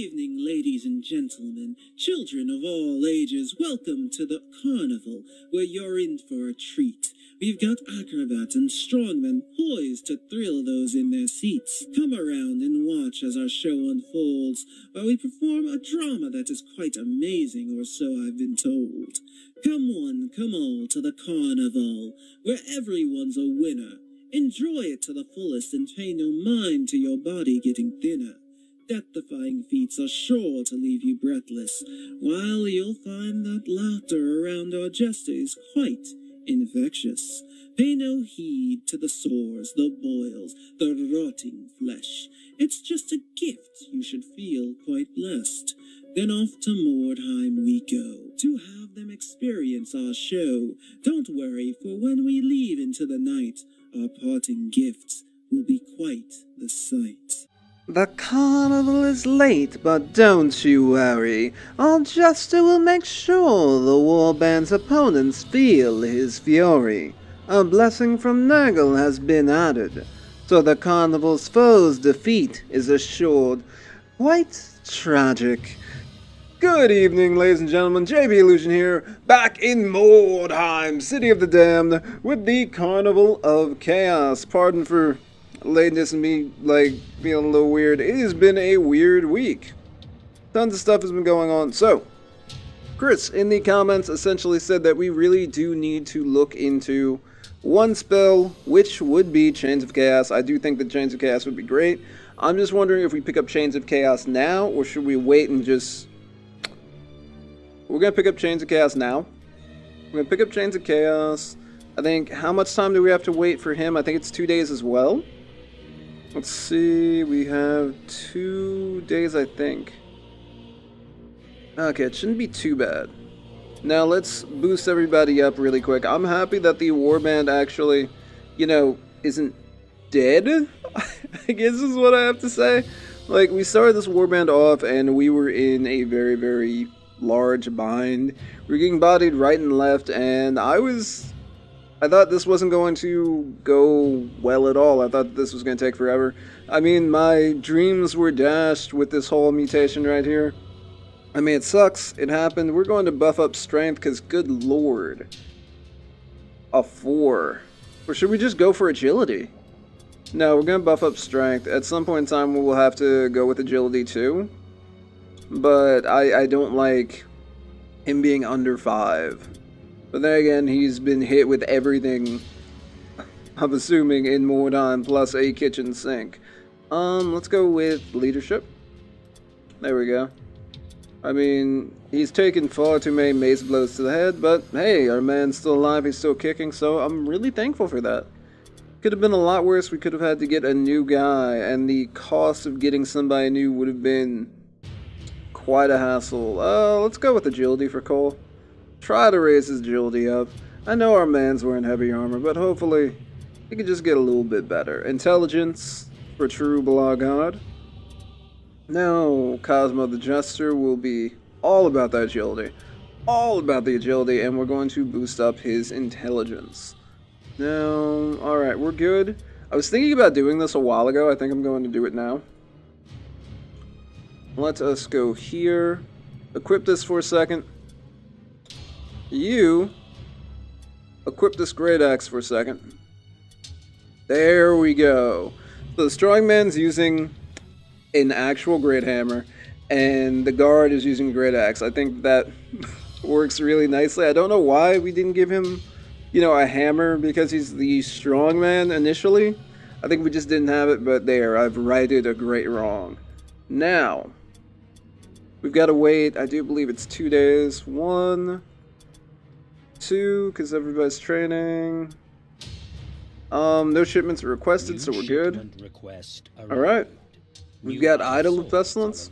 evening, ladies and gentlemen, children of all ages. Welcome to the Carnival, where you're in for a treat. We've got acrobats and strongmen poised to thrill those in their seats. Come around and watch as our show unfolds, while we perform a drama that is quite amazing, or so I've been told. Come one, come all to the Carnival, where everyone's a winner. Enjoy it to the fullest and pay no mind to your body getting thinner. Death-defying feats are sure to leave you breathless, while you'll find that laughter around our jester is quite infectious. Pay no heed to the sores, the boils, the rotting flesh. It's just a gift you should feel quite blessed. Then off to Mordheim we go, to have them experience our show. Don't worry, for when we leave into the night, our parting gifts will be quite the sight. The carnival is late, but don't you worry. Our jester will make sure the warband's opponents feel his fury. A blessing from Nurgle has been added, so the carnival's foes' defeat is assured. Quite tragic. Good evening, ladies and gentlemen. JB Illusion here, back in Mordheim, City of the Damned, with the Carnival of Chaos. Pardon for lateness and me, feeling a little weird. It has been a weird week. Tons of stuff has been going on. So, Chris in the comments essentially said that we really do need to look into one spell, which would be Chains of Chaos. I do think that Chains of Chaos would be great. I'm just wondering if we pick up Chains of Chaos now, or should we wait and just... We're going to pick up Chains of Chaos now. We're going to pick up Chains of Chaos. I think, how much time do we have to wait for him? I think it's 2 days as well. Let's see, we have 2 days, I think. Okay, it shouldn't be too bad. Now, let's boost everybody up really quick. I'm happy that the warband actually, isn't dead, I guess is what I have to say. Like, we started this warband off, and we were in a very, very large bind. We were getting bodied right and left, and I thought this wasn't going to go well at all. I thought this was going to take forever. I mean, my dreams were dashed with this whole mutation right here. I mean, it sucks. It happened. We're going to buff up strength because, good lord. A 4. Or should we just go for agility? No, we're going to buff up strength. At some point in time, we'll have to go with agility too. But I don't like him being under 5. But then again, he's been hit with everything, I'm assuming, in Mordheim, plus a kitchen sink. Let's go with leadership. There we go. I mean, he's taken far too many mace blows to the head, but hey, our man's still alive, he's still kicking, so I'm really thankful for that. Could have been a lot worse. We could have had to get a new guy, and the cost of getting somebody new would have been quite a hassle. Let's go with agility for Cole. Try to raise his agility up. I know our man's wearing heavy armor, but hopefully he can just get a little bit better. Intelligence for true Blogod. Now Cosmo the Jester will be all about that agility. All about the agility, and we're going to boost up his intelligence. Now, alright, we're good. I was thinking about doing this a while ago. I think I'm going to do it now. Let us go here. Equip this for a second. You equip this great axe for a second. There we go. So the strongman's using an actual great hammer, and the guard is using a great axe. I think that works really nicely. I don't know why we didn't give him, a hammer, because he's the strongman initially. I think we just didn't have it, but there, I've righted a great wrong. Now, we've got to wait. I do believe it's 2 days. 1, 2, because everybody's training. No shipments are requested, so we're good. Alright. We've got Idol of Pestilence.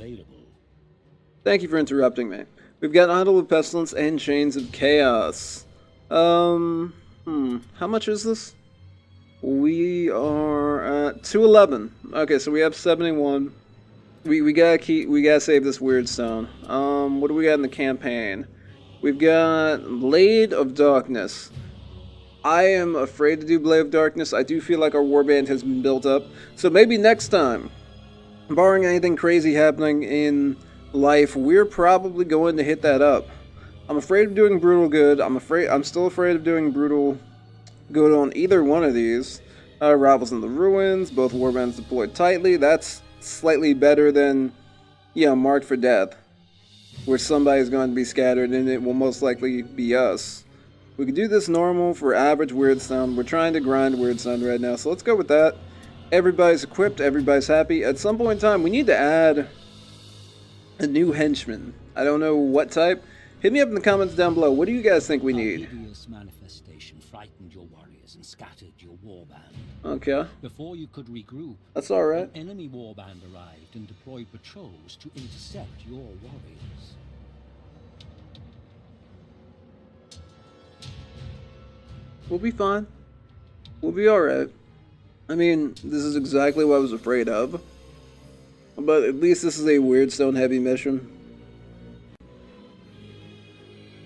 Thank you for interrupting me. We've got Idol of Pestilence and Chains of Chaos. How much is this? We are at 211. Okay, so we have 71. We gotta save this weird stone. What do we got in the campaign? We've got Blade of Darkness. I am afraid to do Blade of Darkness. I do feel like our warband has been built up. So maybe next time barring anything crazy happening in life, we're probably going to hit that up. I'm afraid of doing brutal good. I'm still afraid of doing brutal good on either one of these. Rivals in the ruins, both warbands deployed tightly. That's slightly better than, marked for death, where somebody's going to be scattered and it will most likely be us. We could do this normal for average weird sound. We're trying to grind weird sound right now, so let's go with that. Everybody's equipped, everybody's happy. At some point in time, we need to add a new henchman. I don't know what type. Hit me up in the comments down below. What do you guys think we need? Hideous manifestation frightened your warriors and scattered your warband. Okay. Before you could regroup, That's alright. an enemy warband arrived and deployed patrols to intercept your warriors. We'll be fine. We'll be alright. I mean, this is exactly what I was afraid of. But at least this is a Weirdstone heavy mission.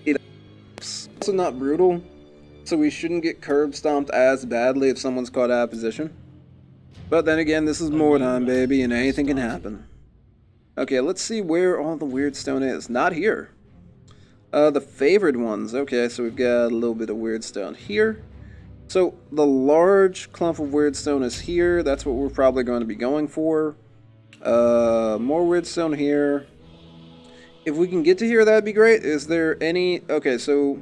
It's also not brutal, so we shouldn't get curb stomped as badly if someone's caught out of position. But then again, this is Mordheim, baby, and anything can happen. Okay, let's see where all the Weirdstone is. Not here. The favored ones. Okay, so we've got a little bit of Weirdstone here. So the large clump of Weirdstone is here. That's what we're probably going to be going for. More Weirdstone here. If we can get to here, that'd be great. Is there any... Okay, so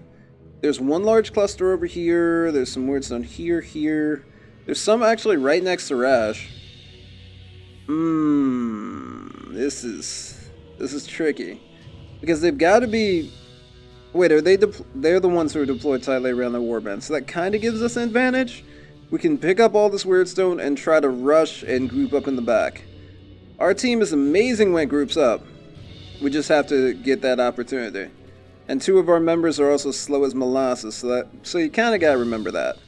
there's one large cluster over here. There's some Weirdstone here. There's some actually right next to Rash. This is tricky. Because they've got to be... Wait, are they they're the ones who are deployed tightly around the warband, so that kind of gives us an advantage. We can pick up all this Weirdstone and try to rush and group up in the back. Our team is amazing when it groups up. We just have to get that opportunity. And two of our members are also slow as molasses, so you kind of gotta remember that.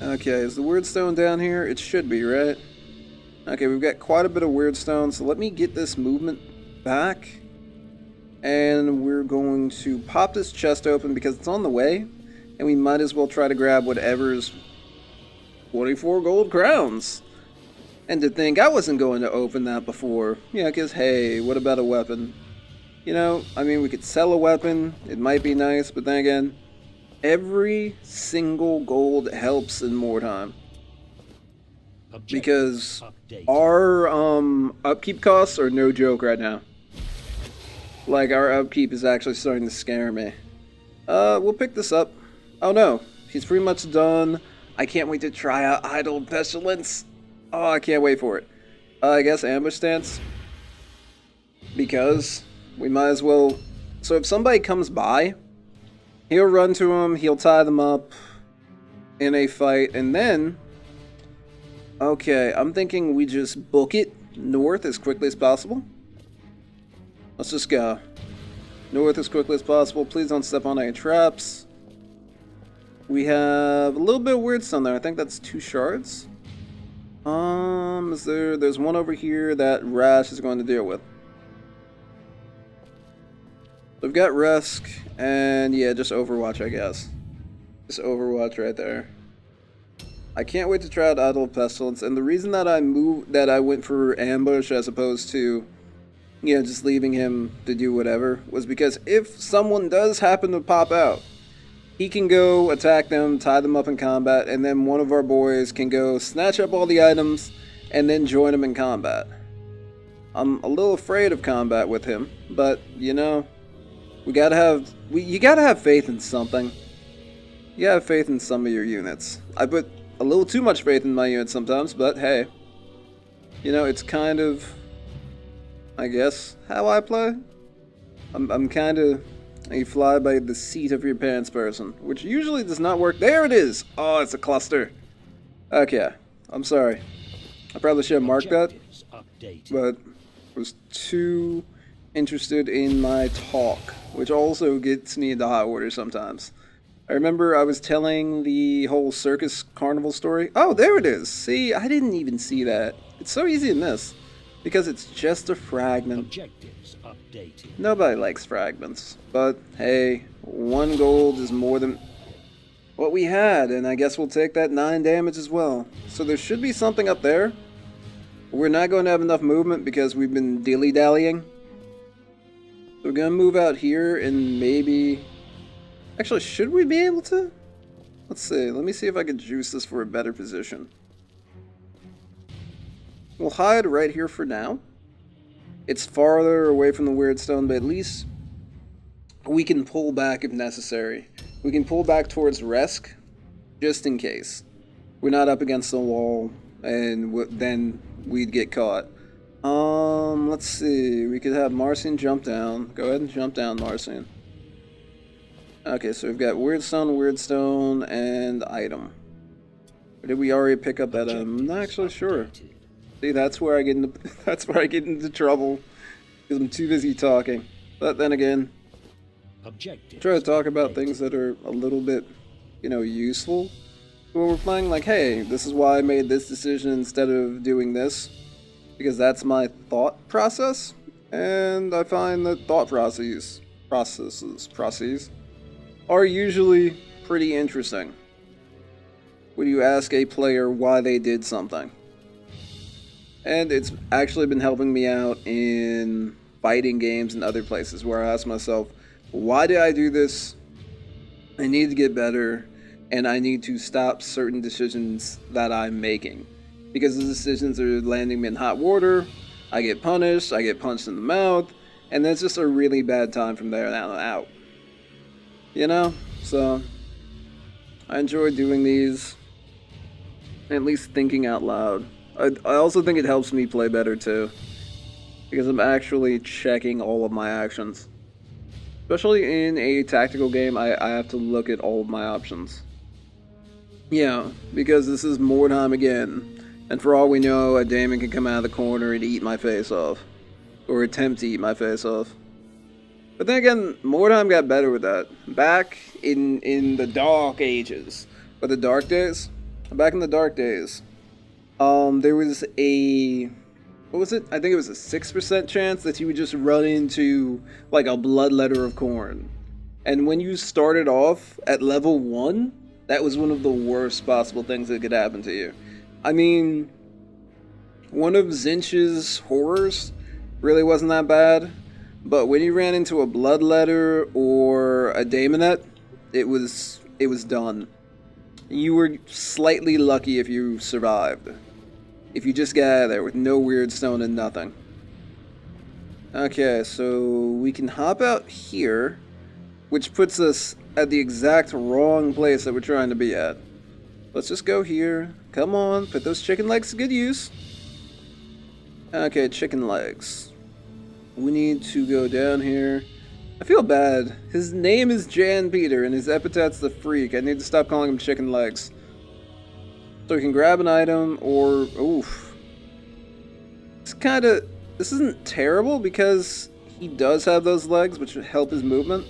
Okay, is the Weirdstone down here? It should be, right? Okay, we've got quite a bit of Weirdstone, so let me get this movement back. And we're going to pop this chest open because it's on the way. And we might as well try to grab whatever's 24 gold crowns. And to think I wasn't going to open that before. Yeah, because hey, what about a weapon? You know, I mean, we could sell a weapon. It might be nice, but then again, every single gold helps in Mordheim. Because our upkeep costs are no joke right now. Like, our upkeep is actually starting to scare me. We'll pick this up. Oh no, he's pretty much done. I can't wait to try out Idle Pestilence. Oh, I can't wait for it. I guess ambush stance. Because we might as well... So if somebody comes by, he'll run to him, he'll tie them up in a fight, and then... Okay, I'm thinking we just book it north as quickly as possible. Let's just go. North as quickly as possible. Please don't step on any traps. We have a little bit of Weirdstone there. I think that's 2 shards. There's one over here that Rash is going to deal with. We've got Resk, and yeah, just Overwatch, I guess. Just Overwatch right there. I can't wait to try out Idle Pestilence, and the reason that I went for ambush as opposed to, you know, just leaving him to do whatever, was because if someone does happen to pop out, he can go attack them, tie them up in combat, and then one of our boys can go snatch up all the items and then join him in combat. I'm a little afraid of combat with him, but, you know, you gotta have faith in something. You gotta have faith in some of your units. I put a little too much faith in my units sometimes, but hey, you know, it's kind of, I guess, how I play. I'm kind of a fly by the seat of your pants person, which usually does not work. There it is! Oh, it's a cluster. Okay, I'm sorry. I probably should have marked that, but I was too interested in my talk, which also gets me into hot water sometimes. I remember I was telling the whole circus carnival story. Oh, there it is! See, I didn't even see that. It's so easy to miss. Because it's just a fragment. Objectives updated. Nobody likes fragments. But, hey, 1 gold is more than what we had, and I guess we'll take that 9 damage as well. So there should be something up there. We're not going to have enough movement because we've been dilly-dallying. So we're going to move out here and maybe... Actually, should we be able to? Let's see. Let me see if I can juice this for a better position. We'll hide right here for now. It's farther away from the weird stone, but at least we can pull back if necessary. We can pull back towards Resk, just in case. We're not up against the wall, and then we'd get caught. Let's see. We could have Marcian jump down. Go ahead and jump down, Marcian. Okay, so we've got weirdstone, and item. Or did we already pick up that? I'm not actually sure. See, that's where I get into trouble because I'm too busy talking. But then again, try to talk about things that are a little bit, useful when we're playing. Like, hey, this is why I made this decision instead of doing this, because that's my thought process, and I find that thought processes are usually pretty interesting when you ask a player why they did something. And it's actually been helping me out in fighting games and other places where I ask myself, why did I do this? I need to get better, and I need to stop certain decisions that I'm making. Because the decisions are landing me in hot water, I get punished, I get punched in the mouth, and then it's just a really bad time from there on out. So I enjoy doing these, at least thinking out loud. I also think it helps me play better too, because I'm actually checking all of my actions. Especially in a tactical game, I have to look at all of my options. Yeah, because this is Mordheim again, and for all we know, a demon can come out of the corner and eat my face off. Or attempt to eat my face off. But then again, Mordheim got better with that. Back in the dark ages, or the dark days? Back in the dark days. There was what was it? I think it was a 6% chance that you would just run into, like, a bloodletter of corn. And when you started off at level 1, that was one of the worst possible things that could happen to you. I mean, one of Zinch's horrors really wasn't that bad, but when you ran into a bloodletter or a daemonette, it was done. You were slightly lucky if you survived. If you just got out of there with no weird stone and nothing. Okay, so we can hop out here, which puts us at the exact wrong place that we're trying to be at. Let's just go here. Come on, put those chicken legs to good use. Okay, chicken legs. We need to go down here. I feel bad. His name is Jan Peter, and his epithet's the Freak. I need to stop calling him chicken legs. So we can grab an item, or... oof. This isn't terrible, because he does have those legs, which would help his movement.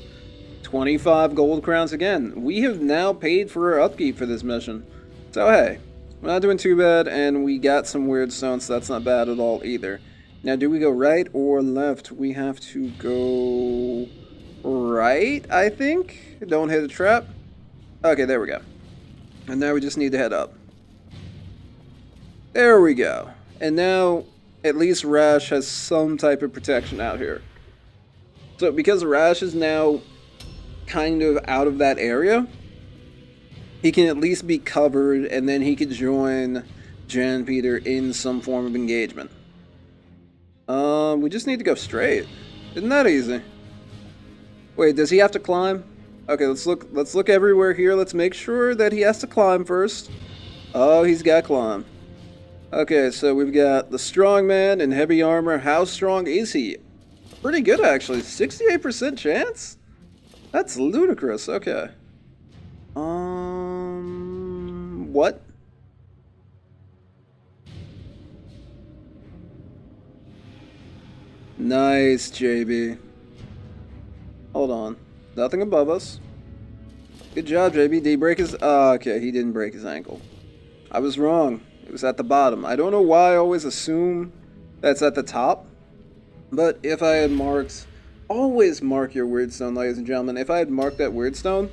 25 gold crowns again. We have now paid for our upkeep for this mission. So hey, we're not doing too bad, and we got some weird stones, so that's not bad at all either. Now, do we go right or left? We have to go right, I think. Don't hit a trap. Okay, there we go. And now we just need to head up. There we go. And now, at least Rash has some type of protection out here. So, because Rash is now kind of out of that area, he can at least be covered, and then he could join Jan Peter in some form of engagement. We just need to go straight. Isn't that easy? Wait, does he have to climb? Okay, let's look everywhere here. Let's make sure that he has to climb first. Oh, he's got to climb. Okay, so we've got the strong man in heavy armor. How strong is he? Pretty good, actually. 68% chance? That's ludicrous. Okay. What? Nice, JB. Hold on. Nothing above us. Good job, JB. Did he break his... okay, he didn't break his ankle. I was wrong. It was at the bottom. I don't know why I always assume that's at the top. But if I had marked... Always mark your weirdstone, ladies and gentlemen. If I had marked that weirdstone,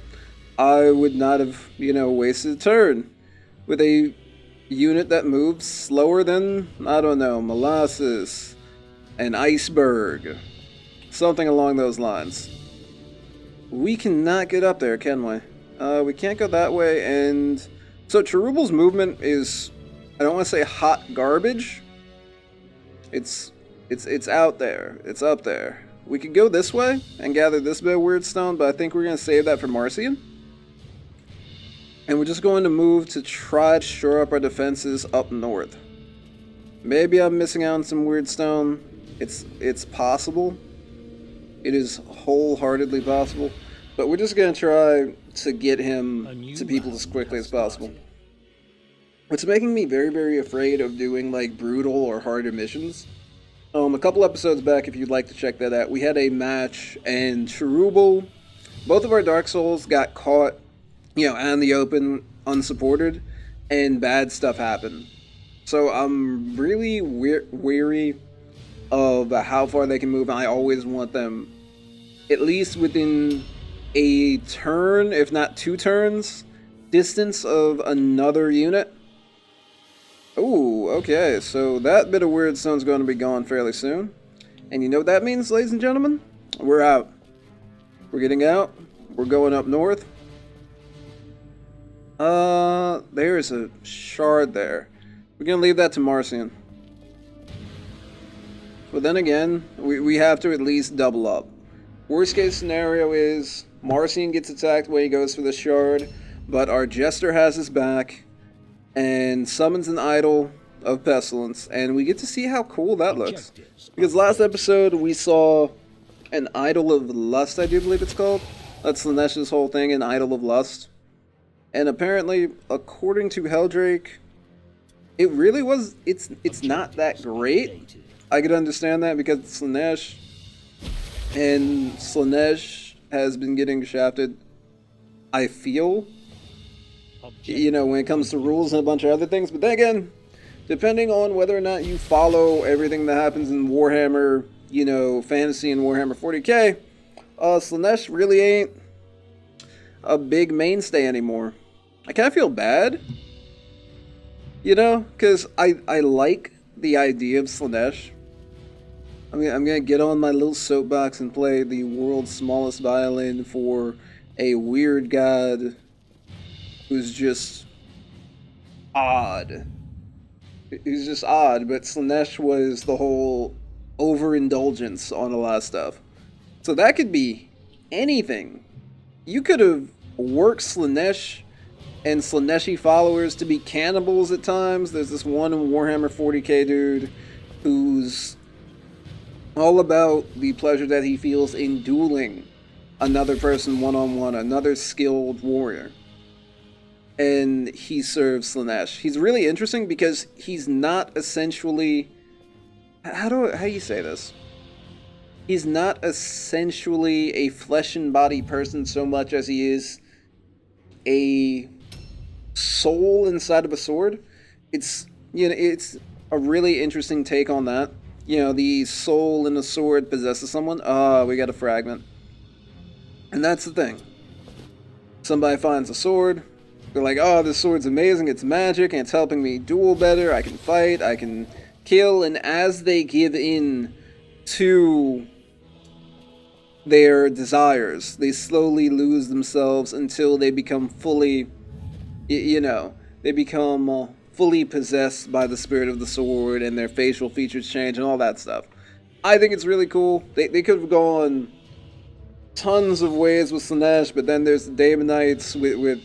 I would not have, wasted a turn with a unit that moves slower than, I don't know, molasses, an iceberg, something along those lines. We cannot get up there, can we? We can't go that way, and so Cherubal's movement is, I don't want to say hot garbage. It's out there. It's up there. We could go this way and gather this bit of weird stone, but I think we're going to save that for Marcian. And we're just going to move to try to shore up our defenses up north. Maybe I'm missing out on some weird stone. It's possible. It is wholeheartedly possible. But we're just going to try to get him to people as quickly as possible. What's making me very, very afraid of doing like brutal or harder missions. A couple episodes back, if you'd like to check that out, we had a match and Cherubal, both of our Dark Souls got caught, out in the open, unsupported, and bad stuff happened. So I'm really weary of how far they can move. I always want them at least within a turn, if not 2 turns, distance of another unit. Ooh, okay, so that bit of weird stone's going to be gone fairly soon. And you know what that means, ladies and gentlemen? We're out. We're getting out. We're going up north. There's a shard there. We're going to leave that to Marcian. But then again, we have to at least double up. Worst case scenario is Marcian gets attacked when he goes for the shard, but our Jester has his back and summons an idol of pestilence, and we get to see how cool that looks. Because last episode we saw an idol of lust, I do believe it's called. That's Slanesh's whole thing, an idol of lust. And apparently, according to Heldrake, it really was, it's not that great. I could understand that because it's Slanesh, and Slanesh has been getting shafted, I feel, when it comes to rules and a bunch of other things. But then again, depending on whether or not you follow everything that happens in Warhammer, fantasy and Warhammer 40k, Slanesh really ain't a big mainstay anymore. I kind of feel bad, because I like the idea of Slanesh. I'm gonna get on my little soapbox and play the world's smallest violin for a weird god who's just odd. He's just odd, but Slanesh was the whole overindulgence on a lot of stuff. So that could be anything. You could have worked Slanesh and Slaneshi followers to be cannibals at times. There's this one Warhammer 40k dude who's all about the pleasure that he feels in dueling another person one-on-one, another skilled warrior. And he serves Slanesh. He's really interesting because he's not essentially... How do you say this? He's not essentially a flesh and body person so much as he is a soul inside of a sword. It's a really interesting take on that. The soul in a sword possesses someone. We got a fragment. And that's the thing. Somebody finds a sword. They're like, this sword's amazing, it's magic, and it's helping me duel better, I can fight, I can kill, and as they give in to their desires, they slowly lose themselves until they become fully, they become fully possessed by the spirit of the sword, and their facial features change and all that stuff. I think it's really cool. They could have gone tons of ways with Slanesh, but then there's the Daemonites with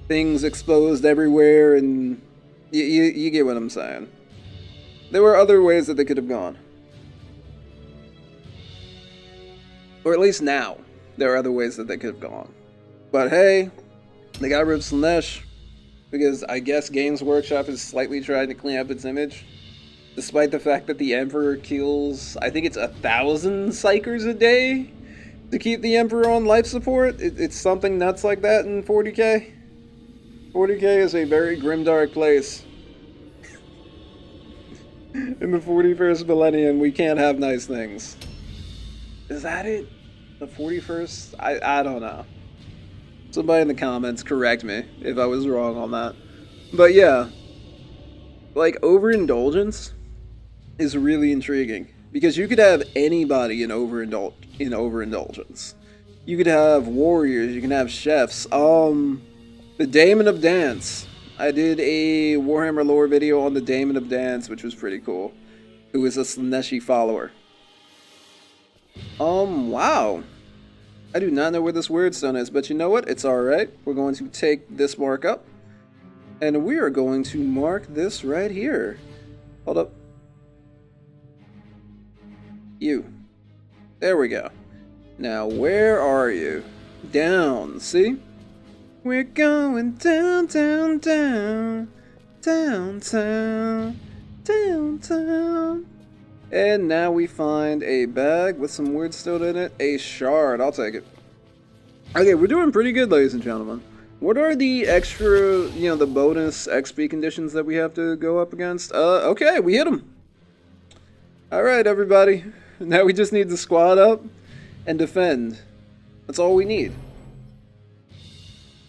things exposed everywhere, and you get what I'm saying. There were other ways that they could have gone. Or at least now, there are other ways that they could have gone. But hey, they got rid of Slanesh, because I guess Games Workshop is slightly trying to clean up its image. Despite the fact that the Emperor kills, I think it's 1,000 Psychers a day to keep the Emperor on life support. It's something nuts like that in 40k. 40k is a very grimdark place. In the 41st millennium, we can't have nice things. Is that it? The 41st? I don't know. Somebody in the comments correct me if I was wrong on that. But yeah, like, overindulgence is really intriguing. Because you could have anybody in overindulgence. You could have warriors, you can have chefs. The Daemon of Dance. I did a Warhammer lore video on the Daemon of Dance, which was pretty cool. Who is a Slaneshi follower. Wow. I do not know where this wordstone is, but you know what? It's alright. We're going to take this mark up. And we are going to mark this right here. Hold up. You. There we go. Now, where are you? Down, see? We're going down, down, down. Downtown. Downtown. And now we find a bag with some wordstone in it. A shard. I'll take it. Okay, we're doing pretty good, ladies and gentlemen. What are the extra, the bonus XP conditions that we have to go up against? Okay, we hit them. Alright, everybody. Now we just need to squad up and defend. That's all we need.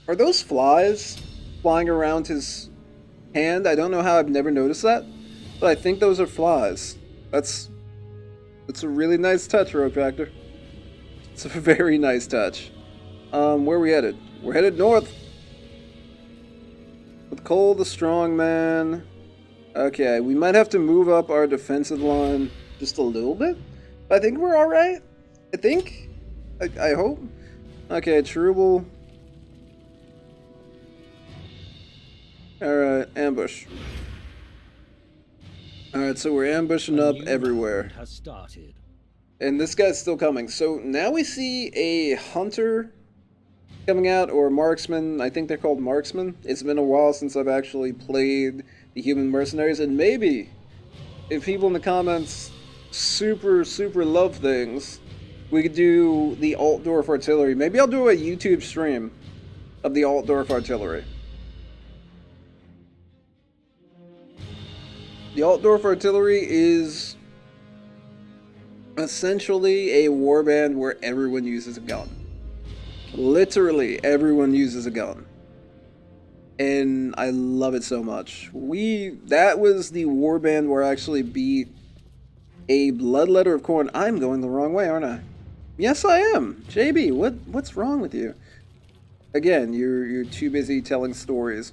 Are those flies flying around his hand? I don't know how I've never noticed that, but I think those are flies. That's a really nice touch, Rogue Factor. It's a very nice touch. Where are we headed? We're headed north. With Cole the strong man. Okay, we might have to move up our defensive line just a little bit. I think we're alright. I think. I hope. Okay, Trubel. Alright, ambush. Alright, so we're ambushing up everywhere. Has started. And this guy's still coming. So now we see a hunter coming out, or marksman. I think they're called marksmen. It's been a while since I've actually played the human mercenaries, and maybe if people in the comments super love things, we could do the Altdorf artillery. Maybe I'll do a YouTube stream of the Altdorf artillery. The Altdorf artillery is essentially a warband where everyone uses a gun. Literally everyone uses a gun. And I love it so much. That was the warband where I actually beat a Bloodletter of Corn. I'm going the wrong way, aren't I? Yes, I am. JB, what's wrong with you? Again, you're too busy telling stories.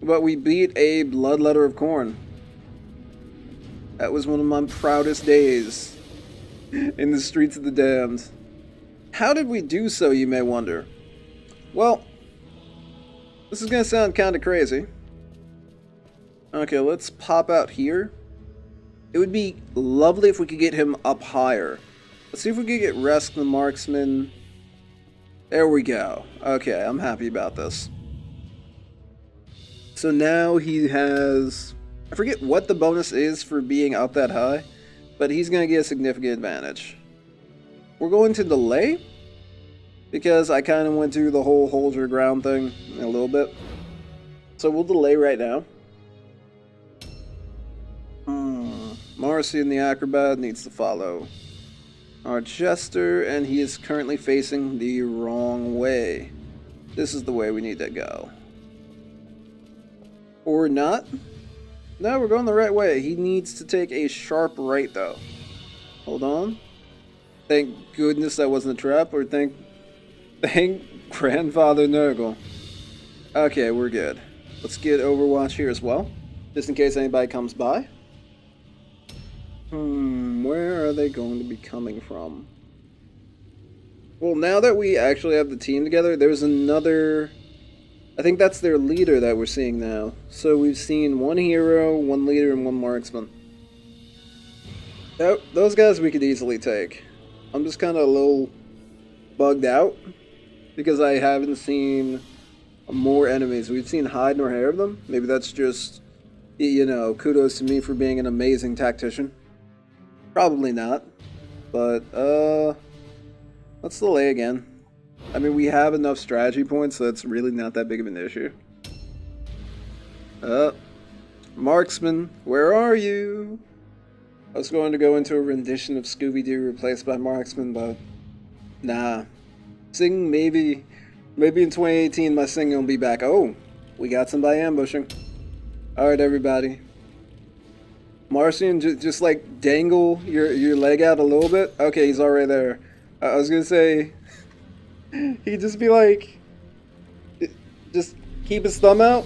But we beat a Bloodletter of Corn. That was one of my proudest days in the streets of the damned. How did we do so, you may wonder? Well, this is going to sound kind of crazy. Okay, let's pop out here. It would be lovely if we could get him up higher. Let's see if we could get Resk the marksman. There we go. Okay, I'm happy about this. So now he has... I forget what the bonus is for being up that high, but he's going to get a significant advantage. We're going to delay, because I kind of went through the whole hold your ground thing a little bit. So we'll delay right now. Marcian the Acrobat needs to follow our Jester, and he is currently facing the wrong way. This is the way we need to go. Or not. No, we're going the right way. He needs to take a sharp right, though. Hold on. Thank goodness that wasn't a trap, or thank Grandfather Nurgle. Okay, we're good. Let's get Overwatch here as well, just in case anybody comes by. Where are they going to be coming from? Well, now that we actually have the team together, there's another... I think that's their leader that we're seeing now. So we've seen one hero, one leader, and one marksman. Those guys we could easily take. I'm just kind of a little bugged out because I haven't seen more enemies. We've seen hide nor hair of them. Maybe that's just, kudos to me for being an amazing tactician. Probably not. But, let's delay again. I mean, we have enough strategy points, so it's really not that big of an issue. Marksman, where are you? I was going to go into a rendition of Scooby-Doo replaced by Marksman, but nah. Sing, maybe in 2018 my singing will be back. Oh, we got somebody ambushing. Alright, everybody. Marcian, just like dangle your leg out a little bit. Okay, he's already there. I was gonna say, he'd just be like, just keep his thumb out,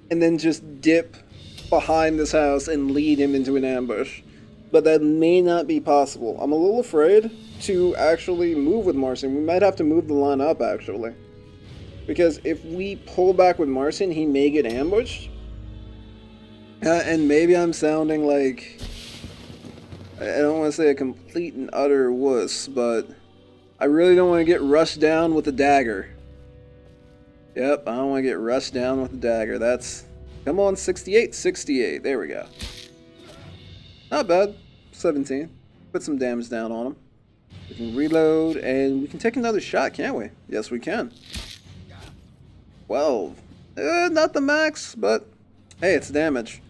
and then just dip behind this house and lead him into an ambush. But that may not be possible. I'm a little afraid to actually move with Marcian. We might have to move the line up, actually. Because if we pull back with Marcian, he may get ambushed. And maybe I'm sounding like, I don't want to say a complete and utter wuss, but I really don't want to get rushed down with a dagger. Yep, I don't want to get rushed down with a dagger. That's, come on, 68, 68. There we go. Not bad. 17. Put some damage down on him. We can reload, and we can take another shot, can't we? Yes, we can. 12. Not the max, but hey, it's damage.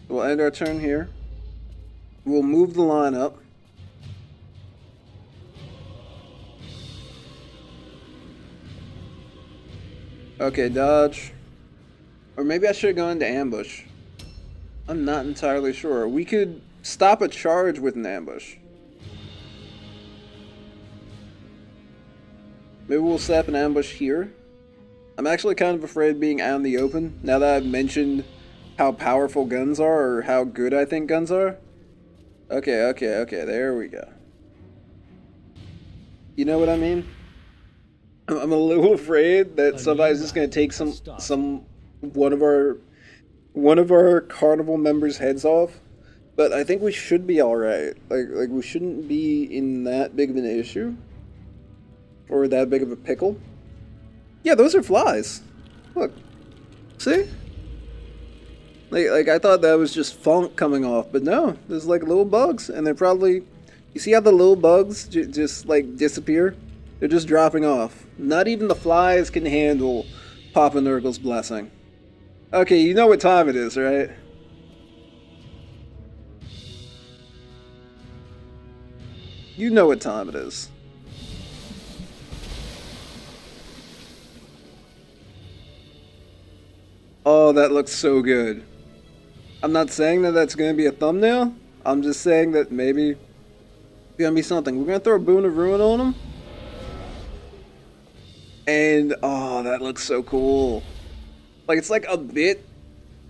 We'll end our turn here. We'll move the line up. Okay, dodge. Or maybe I should have gone into ambush. I'm not entirely sure. We could stop a charge with an ambush. Maybe we'll set up an ambush here. I'm actually kind of afraid being out in the open, now that I've mentioned how powerful guns are, or how good I think guns are. Okay, there we go. You know what I mean? I'm a little afraid that somebody's just gonna take one of our carnival members' heads off. But I think we should be alright. Like we shouldn't be in that big of an issue. Or that big of a pickle. Yeah, those are flies. Look. See? Like I thought that was just funk coming off, but no, there's like little bugs, and they're probably, you see how the little bugs just like disappear? They're just dropping off. Not even the flies can handle Papa Nurgle's blessing. Okay, you know what time it is, right? You know what time it is. Oh, that looks so good. I'm not saying that that's going to be a thumbnail. I'm just saying that maybe it's going to be something. We're going to throw a Boon of Ruin on him. And, oh, that looks so cool. Like, it's like a bit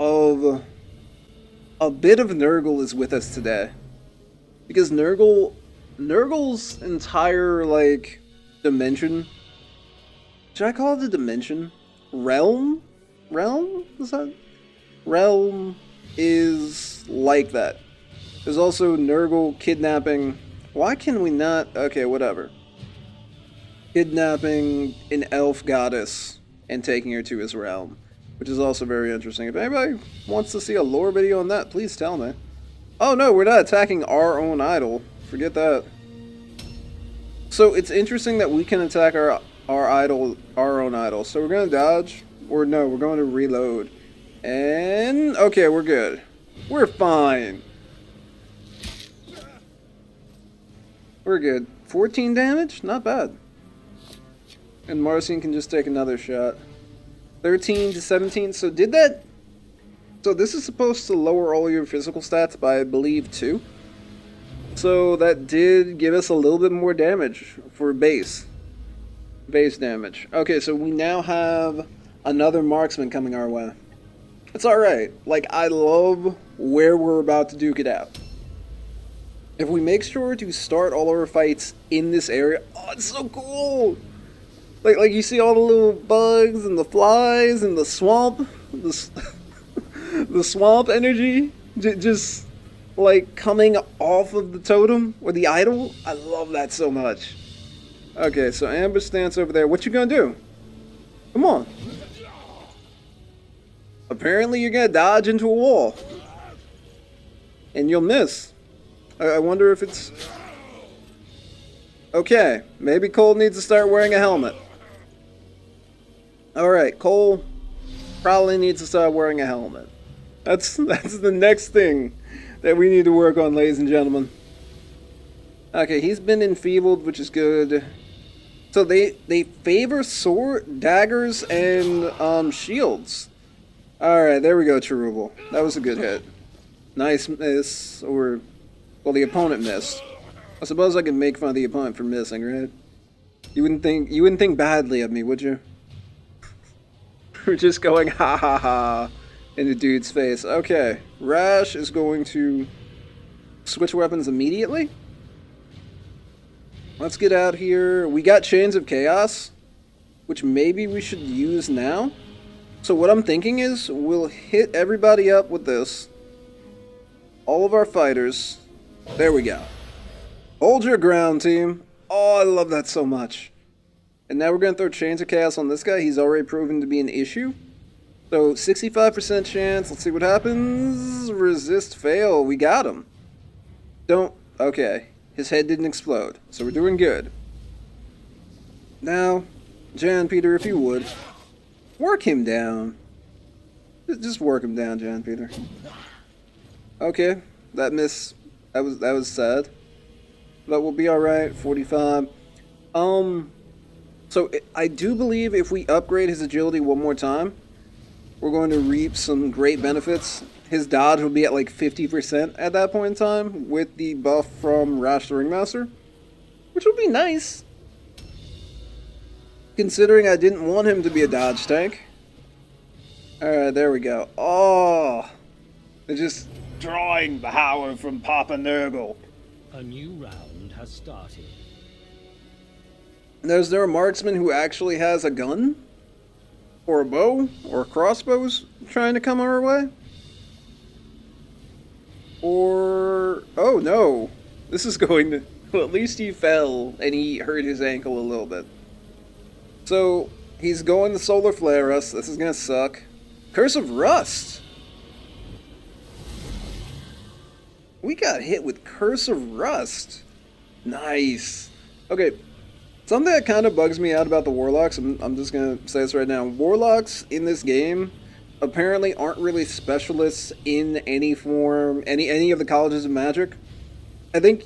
of Nurgle is with us today. Because Nurgle's entire, like, dimension. Should I call it a dimension? Realm? Is that? Realm is like that. There's also Nurgle kidnapping. Why can we not? Okay, whatever. Kidnapping an elf goddess and taking her to his realm, which is also very interesting. If anybody wants to see a lore video on that, please tell me. Oh no, we're not attacking our own idol. Forget that. So it's interesting that we can attack our own idol. So we're gonna dodge. Or no, we're going to reload. And okay, we're good. We're fine. We're good. 14 damage? Not bad. And Marcian can just take another shot. 13 to 17. So did that... So this is supposed to lower all your physical stats by, I believe, 2. So that did give us a little bit more damage for base. Base damage. Okay, so we now have another marksman coming our way. It's alright. Like, I love where we're about to duke it out. If we make sure to start all our fights in this area... Oh, it's so cool! Like you see all the little bugs and the flies and the swamp. The swamp energy. Just, like, coming off of the totem or the idol. I love that so much. Okay, so ambush stance over there. What you gonna do? Come on. Apparently you're gonna dodge into a wall. And you'll miss. I wonder if it's... Okay, maybe Cole needs to start wearing a helmet. Alright, Cole probably needs to start wearing a helmet. That's the next thing that we need to work on, ladies and gentlemen. Okay, he's been enfeebled, which is good. So they favor sword, daggers, and shields. Alright, there we go, Cherubil. That was a good hit. Nice miss, or, well, the opponent missed. I suppose I can make fun of the opponent for missing, right? You wouldn't think badly of me, would you? We're just going ha ha ha in the dude's face. Okay, Rash is going to switch weapons immediately. Let's get out here. We got Chains of Chaos, which maybe we should use now. So what I'm thinking is we'll hit everybody up with this. All of our fighters. There we go. Hold your ground, team. Oh, I love that so much. And now we're going to throw Chains of Chaos on this guy. He's already proven to be an issue. So 65% chance. Let's see what happens. Resist, fail. We got him. Don't. Okay. His head didn't explode. So we're doing good. Now, Jan Peter, if you would, work him down. Just work him down, Jan Peter. Okay. That was sad. But we'll be alright. 45. So I do believe if we upgrade his agility one more time, we're going to reap some great benefits. His dodge will be at like 50% at that point in time with the buff from Rash the Ringmaster, which would be nice. Considering I didn't want him to be a dodge tank. Alright, there we go. Oh, they're just drawing power from Papa Nurgle. A new round has started. Is there a marksman who actually has a gun? Or a bow? Or crossbows trying to come our way? Or... oh no. This is going to... well, at least he fell and he hurt his ankle a little bit. So, he's going to Solar Flare us. This is gonna suck. Curse of Rust! We got hit with Curse of Rust. Nice. Okay. Something that kind of bugs me out about the Warlocks, I'm just going to say this right now. Warlocks in this game apparently aren't really specialists in any form, any of the colleges of magic. I think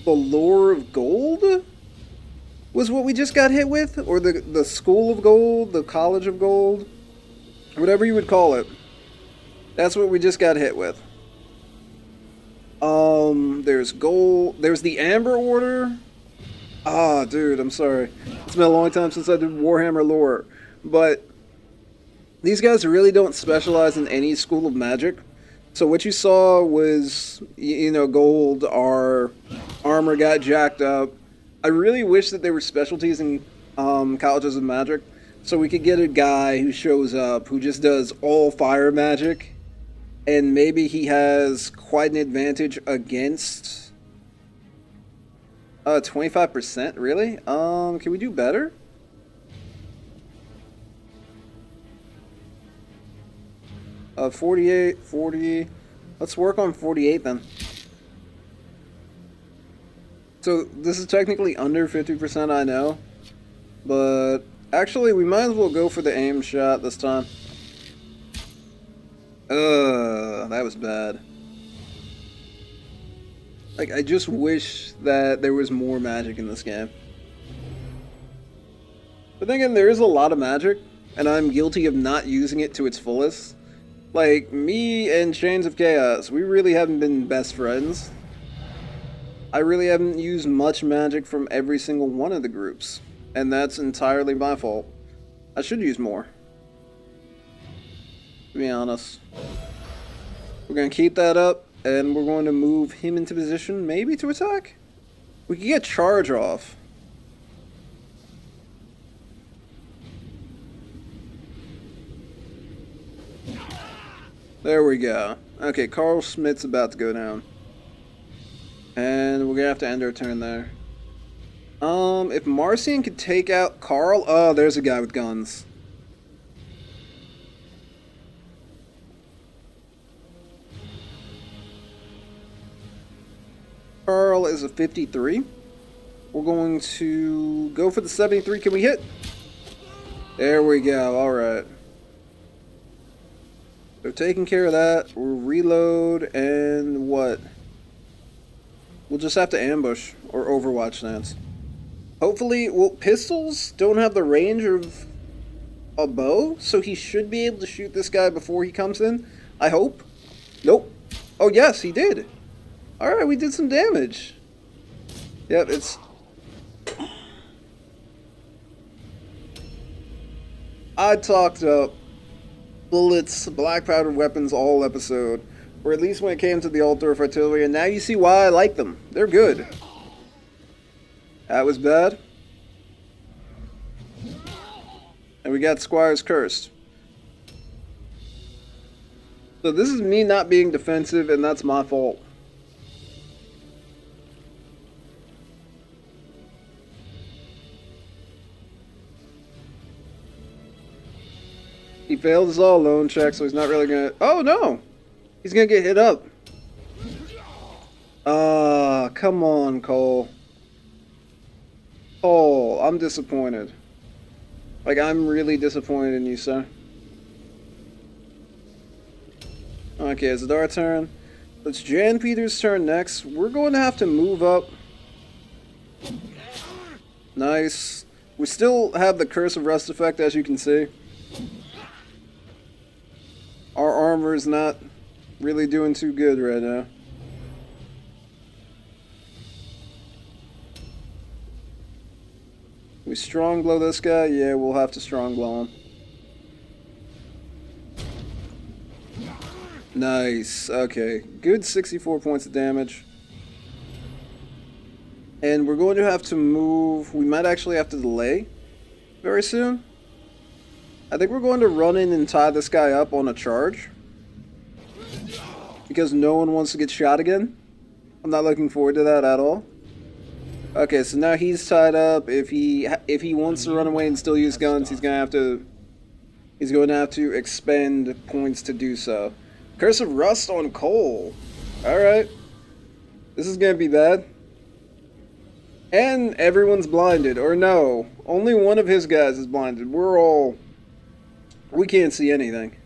the Lore of Gold was what we just got hit with, or the School of Gold, the College of Gold, whatever you would call it. That's what we just got hit with. There's gold, there's the Amber Order. Ah, dude, I'm sorry. It's been a long time since I did Warhammer lore. But these guys really don't specialize in any school of magic. So what you saw was, you know, gold, our armor got jacked up. I really wish that there were specialties in colleges of magic. So we could get a guy who shows up who just does all fire magic. And maybe he has quite an advantage against... 25%? Really? Can we do better? 48, 40... let's work on 48 then. So, this is technically under 50%, I know. But, actually, we might as well go for the aim shot this time. That was bad. Like, I just wish that there was more magic in this game. But then again, there is a lot of magic, and I'm guilty of not using it to its fullest. Like, me and Chains of Chaos, we really haven't been best friends. I really haven't used much magic from every single one of the groups, and that's entirely my fault. I should use more, to be honest. We're going to keep that up. And we're going to move him into position, maybe to attack? We can get charge off. There we go. Okay, Carl Schmidt's about to go down. And we're going to have to end our turn there. If Marcian could take out Carl... oh, there's a guy with guns. Carl is a 53. We're going to go for the 73. Can we hit? There we go. Alright. So taking care of that. We'll reload and what? We'll just have to ambush or overwatch stance. Hopefully, well, pistols don't have the range of a bow, so he should be able to shoot this guy before he comes in. I hope. Nope. Oh, yes, he did. Alright, we did some damage. Yep, it's... I talked up bullets, black powder weapons all episode. Or at least when it came to the Altar of Artillery, and now you see why I like them. They're good. That was bad. And we got Squire's Cursed. So this is me not being defensive, and that's my fault. He failed his all alone check, so he's not really gonna... Oh, no! He's gonna get hit up. Ah, come on, Cole. Cole, I'm disappointed. Like, I'm really disappointed in you, sir. Okay, it's our turn. It's Jan Peter's turn next. We're going to have to move up. Nice. We still have the Curse of Rust effect, as you can see. Our armor is not really doing too good right now. We strong blow this guy? Yeah, we'll have to strong blow him. Nice. Okay. Good 64 points of damage. And we're going to have to move. We might actually have to delay very soon. I think we're going to run in and tie this guy up on a charge. Because no one wants to get shot again. I'm not looking forward to that at all. Okay, so now he's tied up. If he wants to run away and still use guns, he's going to have to expend points to do so. Curse of Rust on Cole. Alright. This is going to be bad. And everyone's blinded. Or no, only one of his guys is blinded. We can't see anything.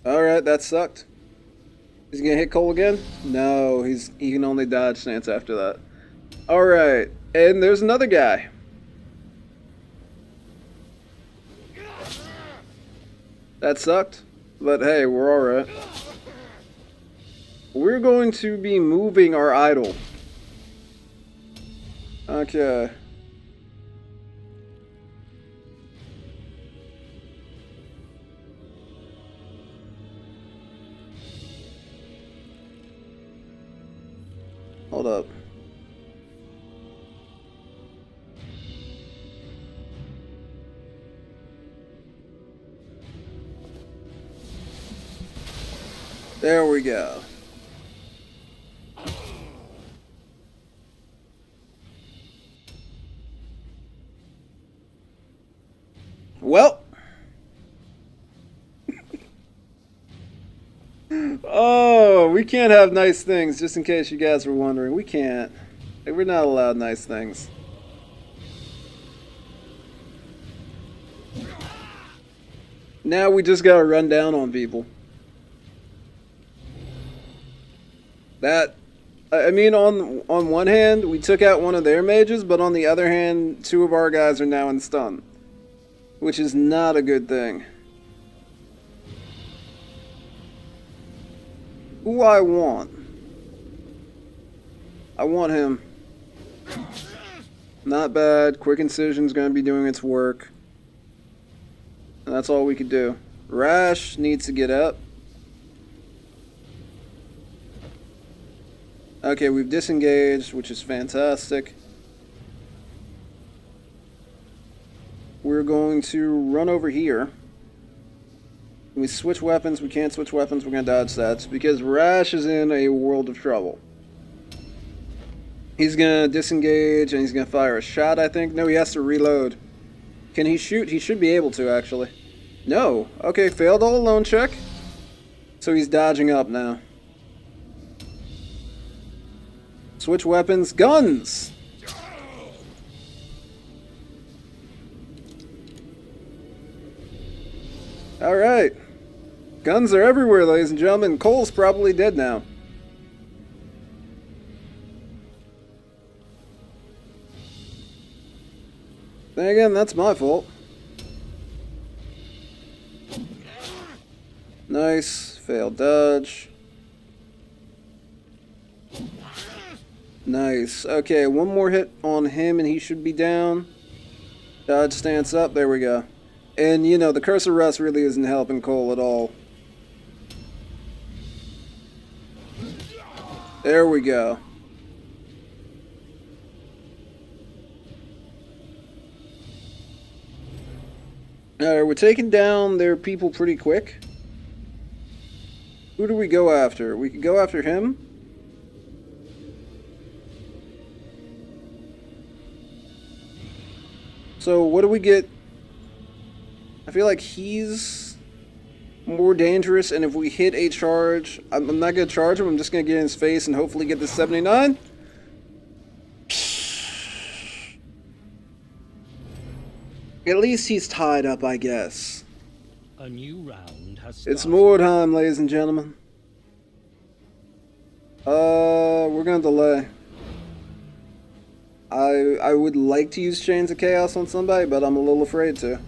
Alright, that sucked. Is he gonna hit Cole again? No, he can only dodge stance after that. Alright, and there's another guy. That sucked, but hey, we're alright. We're going to be moving our idol. Okay. Hold up. There we go. Well. Oh, we can't have nice things, just in case you guys were wondering. We can't. We're not allowed nice things. Now we just gotta run down on people. I mean, on one hand, we took out one of their mages, but on the other hand, two of our guys are now in stun. Which is not a good thing. Who I want? I want him. Not bad. Quick Incision's gonna be doing its work. And that's all we could do. Rash needs to get up. Okay, we've disengaged, which is fantastic. We're going to run over here. We switch weapons, we can't switch weapons, we're going to dodge that. Because Rash is in a world of trouble. He's going to disengage and he's going to fire a shot, I think. No, he has to reload. Can he shoot? He should be able to, actually. No. Okay, failed all alone check. So he's dodging up now. Switch weapons. Guns! Alright. Guns are everywhere, ladies and gentlemen. Cole's probably dead now. Then again, that's my fault. Nice. Failed dodge. Nice. Okay, one more hit on him and he should be down. Dodge stance up. There we go. And, you know, the Curse of Rust really isn't helping Cole at all. There we go. Alright, we're taking down their people pretty quick. Who do we go after? We could go after him. So, what do we get? I feel like he's more dangerous, and if we hit a charge, I'm not going to charge him, I'm just going to get in his face and hopefully get the 79. At least he's tied up, I guess. A new round has started. It's Mordheim, ladies and gentlemen. We're going to delay. I would like to use Chains of Chaos on somebody, but I'm a little afraid to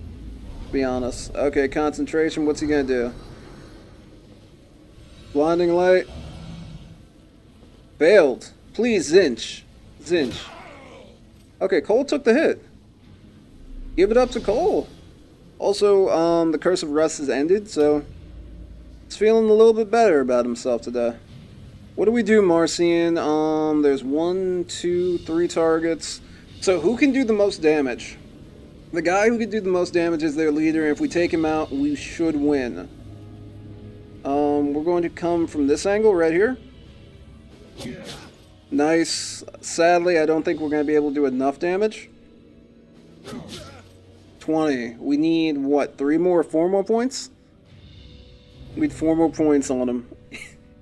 be honest. Okay, concentration. What's he gonna do? Blinding light. Failed. Please, Zinch. Zinch. Okay, Cole took the hit. Give it up to Cole. Also, the Curse of Rust has ended, so he's feeling a little bit better about himself today. What do we do, Marcian? There's 1, 2, 3 targets. So who can do the most damage? The guy who can do the most damage is their leader, and if we take him out, we should win. We're going to come from this angle right here. Nice. Sadly, I don't think we're going to be able to do enough damage. 20. We need, what, 4 more points? We need 4 more points on him.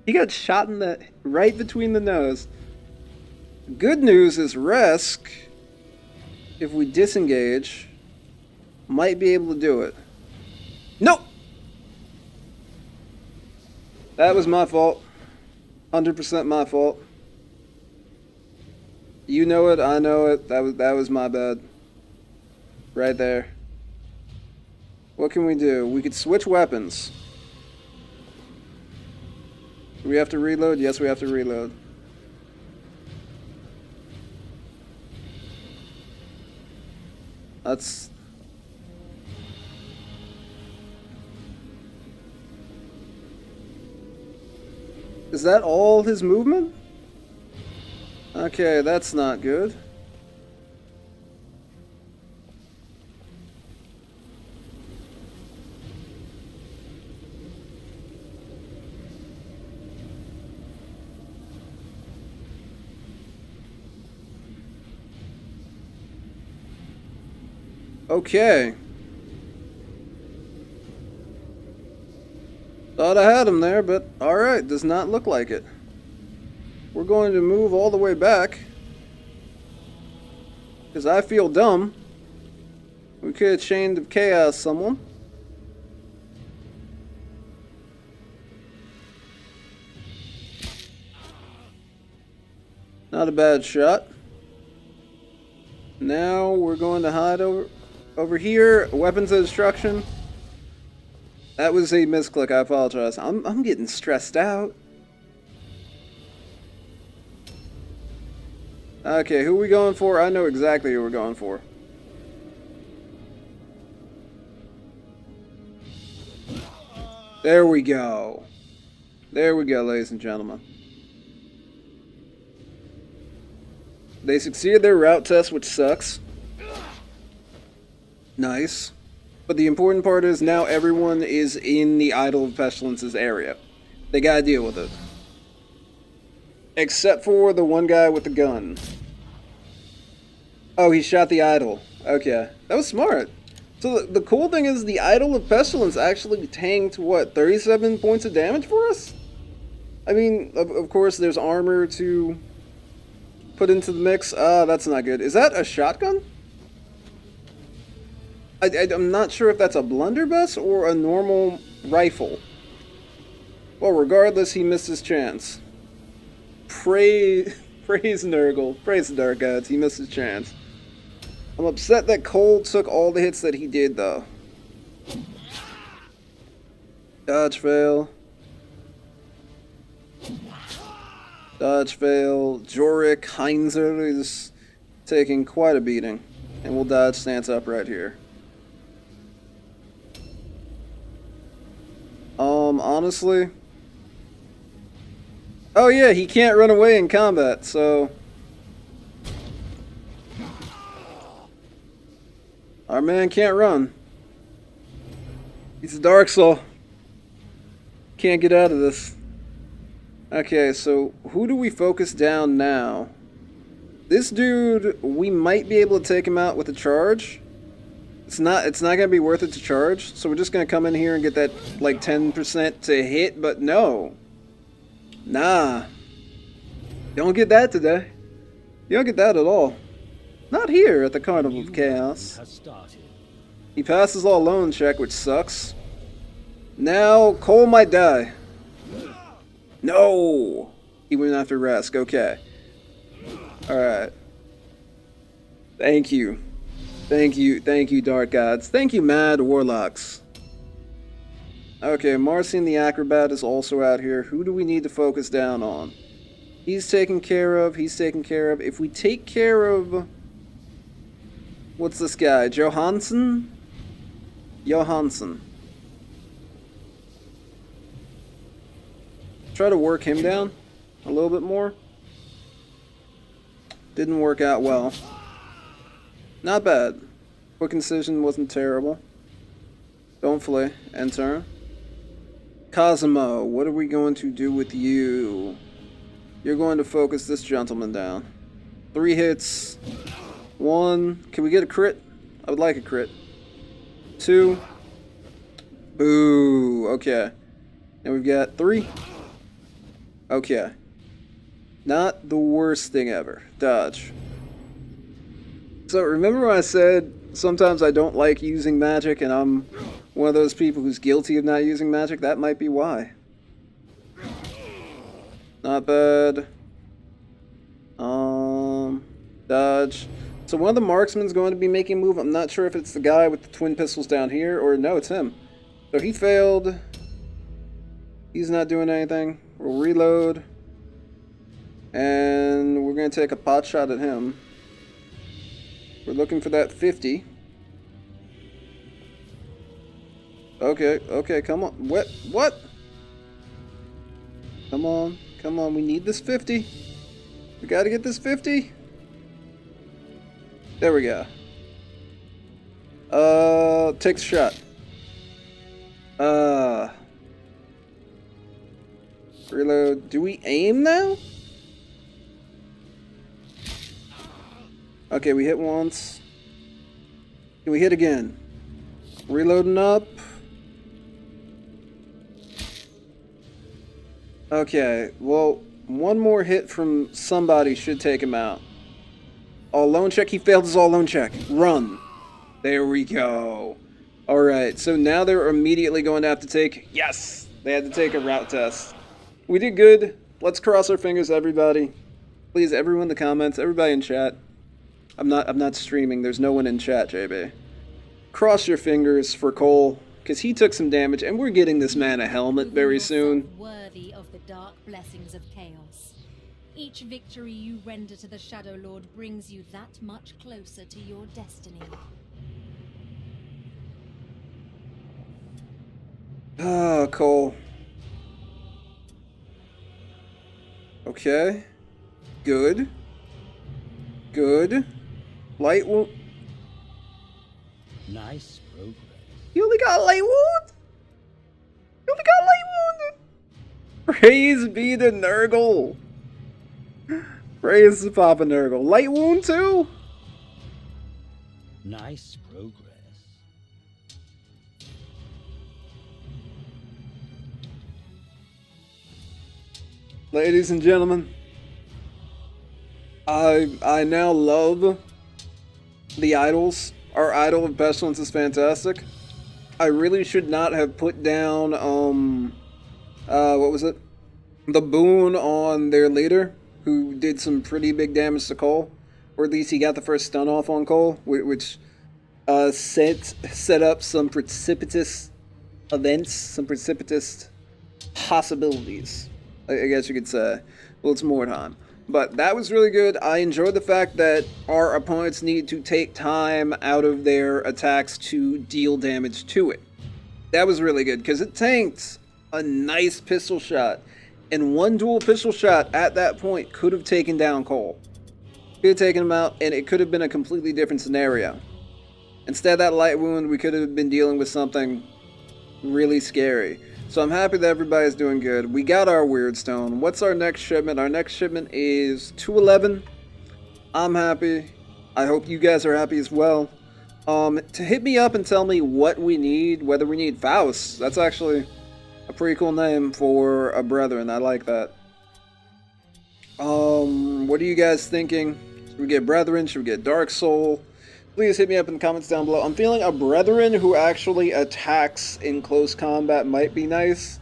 He got shot in the right between the nose. Good news is Resk, if we disengage, might be able to do it. Nope! That was my fault. 100% my fault. You know it, I know it. That was my bad. Right there. What can we do? We could switch weapons. Do we have to reload? Yes, we have to reload. That's... Is that all his movement? Okay, that's not good. Okay. Thought I had him there, but alright, does not look like it. We're going to move all the way back. Because I feel dumb. We could have chained of chaos someone. Not a bad shot. Now we're going to hide over here. Weapons of destruction. That was a misclick, I apologize. I'm getting stressed out. Okay, who are we going for? I know exactly who we're going for. There we go. There we go, ladies and gentlemen. They succeeded their route test, which sucks. Nice. But the important part is now everyone is in the Idol of Pestilence's area. They gotta deal with it. Except for the one guy with the gun. Oh, he shot the idol. Okay. That was smart. So the cool thing is the Idol of Pestilence actually tanked, what, 37 points of damage for us? I mean, of course, there's armor to put into the mix. That's not good. Is that a shotgun? I'm not sure if that's a blunderbuss or a normal rifle. Well, regardless, he missed his chance. Praise Nurgle. Praise the Dark Gods. He missed his chance. I'm upset that Cole took all the hits that he did, though. Dodge fail. Dodge fail. Jorik Heinzer is taking quite a beating. And we'll dodge stance up right here. Honestly. Oh yeah, he can't run away in combat, so. Our man can't run. He's a Dark Soul. Can't get out of this. Okay, so who do we focus down now? This dude, we might be able to take him out with a charge. It's not gonna be worth it to charge, so we're just gonna come in here and get that like 10% to hit, but no. Nah. Don't get that today. You don't get that at all. Not here at the Carnival of Chaos. He passes all lone check, which sucks. Now Cole might die. No! He went after Rask, okay. Alright. Thank you. Thank you, Dark Gods. Thank you, Mad Warlocks. Okay, Marcian the Acrobat is also out here. Who do we need to focus down on? He's taken care of. If we take care of... What's this guy? Johansson? Johansson. Try to work him down a little bit more. Didn't work out well. Not bad. Quick incision wasn't terrible. Don't flee. End turn. Cosimo, what are we going to do with you? You're going to focus this gentleman down. 3 hits. 1. Can we get a crit? I would like a crit. 2. Boo. Okay. And we've got 3. Okay. Not the worst thing ever. Dodge. So remember when I said sometimes I don't like using magic and I'm one of those people who's guilty of not using magic? That might be why. Not bad. Dodge. So one of the marksmen's going to be making a move. I'm not sure if it's the guy with the twin pistols down here or no, it's him. So he failed. He's not doing anything. We'll reload. And we're going to take a pot shot at him. We're looking for that 50. Okay, come on. What? Come on, we need this 50. We gotta get this 50. There we go. Take the shot. Reload. Do we aim now? Okay, we hit once. Can we hit again? Reloading up. Okay, well, one more hit from somebody should take him out. All lone check. He failed his all lone check. Run. There we go. Alright, so now they're immediately going to have to take... Yes! They had to take a route test. We did good. Let's cross our fingers, everybody. Please, everyone in the comments, everybody in chat. I'm not streaming. There's no one in chat, JB. Cross your fingers for Cole, because he took some damage, and we're getting this man a helmet very soon. Worthy of the dark blessings of chaos. Each victory you render to the Shadow Lord brings you that much closer to your destiny. Ah, Cole. Okay. Good. Good. Light wound. Nice progress. You only got a light wound? You only got a light wound? Praise be to Nurgle. Praise to Papa Nurgle. Light wound too? Nice progress. Ladies and gentlemen, I now love the idols. Our idol of pestilence is fantastic. I really should not have put down what was it? The boon on their leader, who did some pretty big damage to Cole, or at least he got the first stun off on Cole, which set up some precipitous events, some precipitous possibilities, I guess you could say. Well, it's Mordheim. But that was really good. I enjoyed the fact that our opponents need to take time out of their attacks to deal damage to it. That was really good, because it tanked a nice pistol shot. And one dual pistol shot at that point could have taken down Cole. Could have taken him out, and it could have been a completely different scenario. Instead of that light wound, we could have been dealing with something really scary. So I'm happy that everybody's doing good. We got our weird stone. What's our next shipment? Our next shipment is 211. I'm happy. I hope you guys are happy as well. To hit me up and tell me what we need, whether we need Faust. That's actually a pretty cool name for a brethren. I like that. What are you guys thinking? Should we get Brethren? Should we get Dark Soul? Please hit me up in the comments down below. I'm feeling a Brethren who actually attacks in close combat might be nice.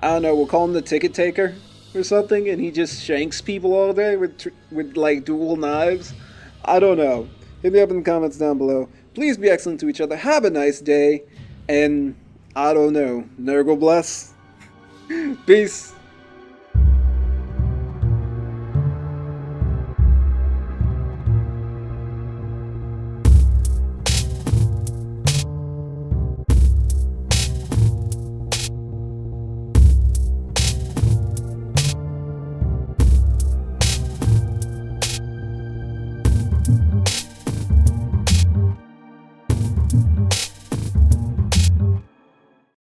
I don't know, we'll call him the Ticket Taker or something, and he just shanks people all day with like dual knives. I don't know. Hit me up in the comments down below. Please be excellent to each other. Have a nice day, and I don't know. Nurgle bless. Peace.